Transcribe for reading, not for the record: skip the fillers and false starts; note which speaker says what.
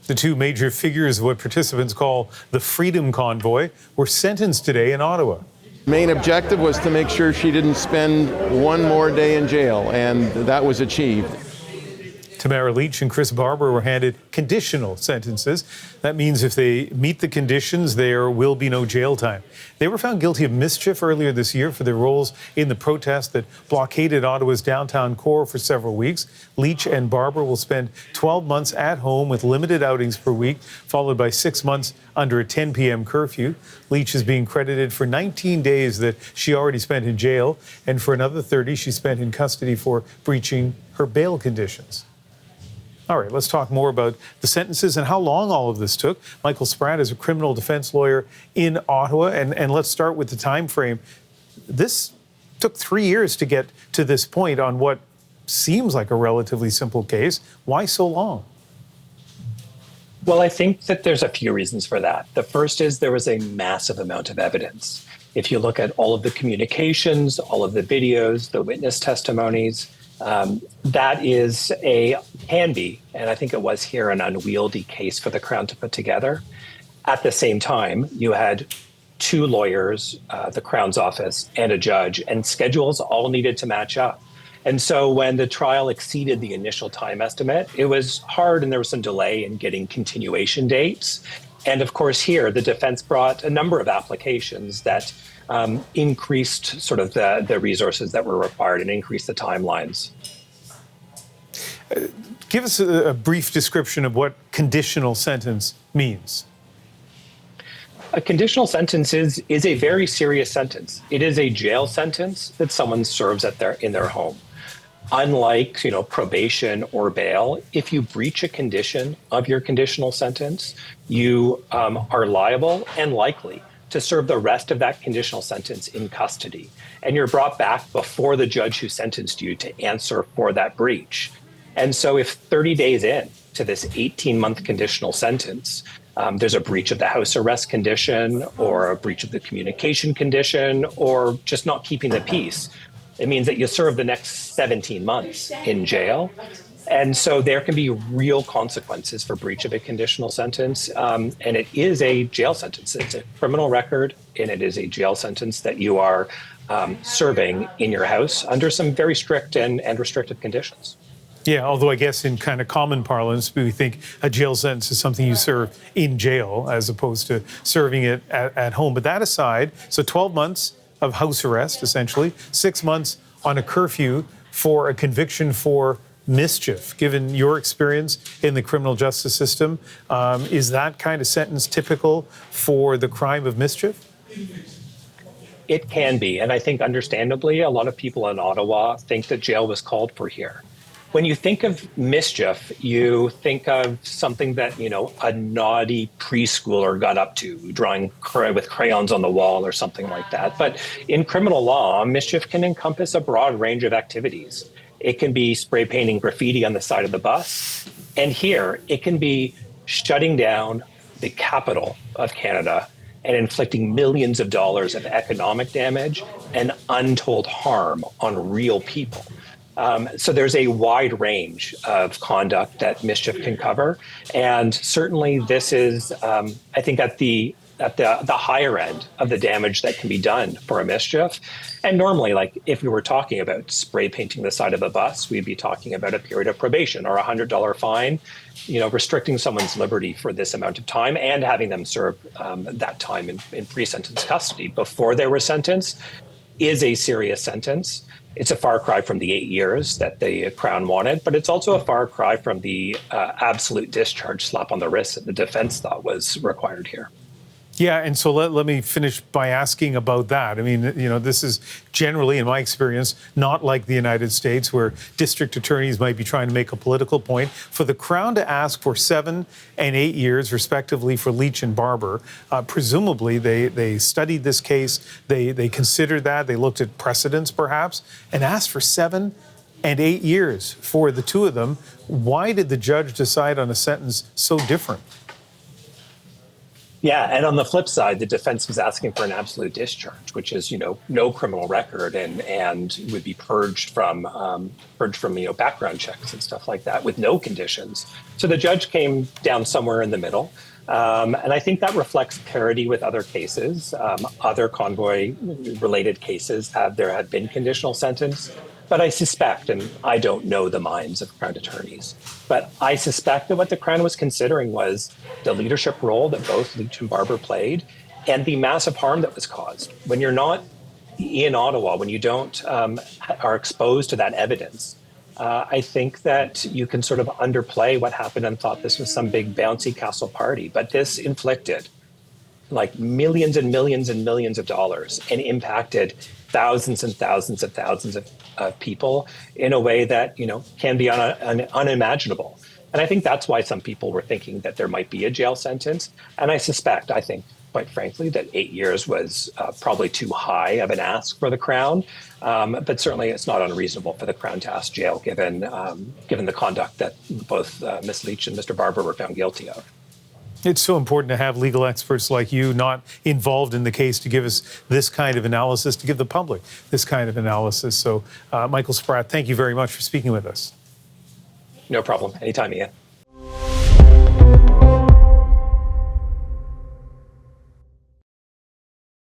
Speaker 1: The two major figures of what participants call the Freedom Convoy were sentenced today in Ottawa.
Speaker 2: Main objective was to make sure she didn't spend one more day in jail, and that was achieved.
Speaker 1: Tamara Leach and Chris Barber were handed conditional sentences. That means if they meet the conditions, there will be no jail time. They were found guilty of mischief earlier this year for their roles in the protest that blockaded Ottawa's downtown core for several weeks. Leach and Barber will spend 12 months at home with limited outings per week, followed by 6 months under a 10 p.m. curfew. Leach is being credited for 19 days that she already spent in jail, and for another 30 she spent in custody for breaching her bail conditions. All right, let's talk more about the sentences and how long all of this took. Michael Spratt is a criminal defense lawyer in Ottawa, and let's start with the time frame. This took 3 years to get to this point on what seems like a relatively simple case. Why so long?
Speaker 3: Well, I think that there's a few reasons for that. The first is there was a massive amount of evidence. If you look at all of the communications, all of the videos, the witness testimonies, that can be, and I think it was here, an unwieldy case for the Crown to put together. At the same time, you had two lawyers, the Crown's office, and a judge, and schedules all needed to match up. And so when the trial exceeded the initial time estimate, it was hard, and there was some delay in getting continuation dates. And of course, here, the defense brought a number of applications that increased sort of the resources that were required and increased the timelines.
Speaker 1: Give us a brief description of what conditional sentence means.
Speaker 3: A conditional sentence is a very serious sentence. It is a jail sentence that someone serves in their home. Unlike, probation or bail, if you breach a condition of your conditional sentence, you are liable and likely to serve the rest of that conditional sentence in custody. And you're brought back before the judge who sentenced you to answer for that breach. And so if 30 days in to this 18-month conditional sentence, there's a breach of the house arrest condition or a breach of the communication condition or just not keeping the peace, it means that you serve the next 17 months in jail. And so there can be real consequences for breach of a conditional sentence. And it is a jail sentence. It's a criminal record, and it is a jail sentence that you are serving in your house under some very strict and restrictive conditions.
Speaker 1: Yeah, although I guess in kind of common parlance, we think a jail sentence is something you serve in jail as opposed to serving it at home. But that aside, so 12 months of house arrest, essentially, 6 months on a curfew for a conviction for mischief. Given your experience in the criminal justice system, is that kind of sentence typical for the crime of mischief?
Speaker 3: It can be. And I think understandably, a lot of people in Ottawa think that jail was called for here. When you think of mischief, you think of something that, a naughty preschooler got up to, drawing with crayons on the wall or something like that. But in criminal law, mischief can encompass a broad range of activities. It can be spray painting graffiti on the side of the bus. And here, it can be shutting down the capital of Canada and inflicting millions of dollars of economic damage and untold harm on real people. So there's a wide range of conduct that mischief can cover. And certainly this is, I think, at the higher end of the damage that can be done for a mischief. And normally, like if we were talking about spray painting the side of a bus, we'd be talking about a period of probation or a $100 fine, restricting someone's liberty for this amount of time and having them serve that time in pre-sentence custody before they were sentenced is a serious sentence. It's a far cry from the 8 years that the Crown wanted, but it's also a far cry from the absolute discharge slap on the wrist that the defense thought was required here.
Speaker 1: Yeah, and so let me finish by asking about that. I mean, this is generally, in my experience, not like the United States where district attorneys might be trying to make a political point. For the Crown to ask for 7 and 8 years, respectively, for Leach and Barber, presumably they studied this case, they considered that, they looked at precedents perhaps, and asked for 7 and 8 years for the two of them. Why did the judge decide on a sentence so different?
Speaker 3: Yeah, and on the flip side, the defense was asking for an absolute discharge, which is, no criminal record and would be purged from background checks and stuff like that with no conditions. So the judge came down somewhere in the middle. And I think that reflects parity with other cases. Other convoy-related cases there had been conditional sentence. But I suspect, and I don't know the minds of Crown attorneys, but I suspect that what the Crown was considering was the leadership role that both Leach and Barber played and the massive harm that was caused. When you're not in Ottawa, when you don't are exposed to that evidence, I think that you can sort of underplay what happened and thought this was some big bouncy castle party. But this inflicted like millions and millions and millions of dollars and impacted thousands and thousands and thousands of people in a way that, can be unimaginable. And I think that's why some people were thinking that there might be a jail sentence. And I think, quite frankly, that 8 years was probably too high of an ask for the Crown. But certainly it's not unreasonable for the Crown to ask jail given the conduct that both Ms. Leach and Mr. Barber were found guilty of.
Speaker 1: It's so important to have legal experts like you not involved in the case to give us this kind of analysis, to give the public this kind of analysis. So, Michael Spratt, thank you very much for speaking with us.
Speaker 3: No problem. Anytime, Ian.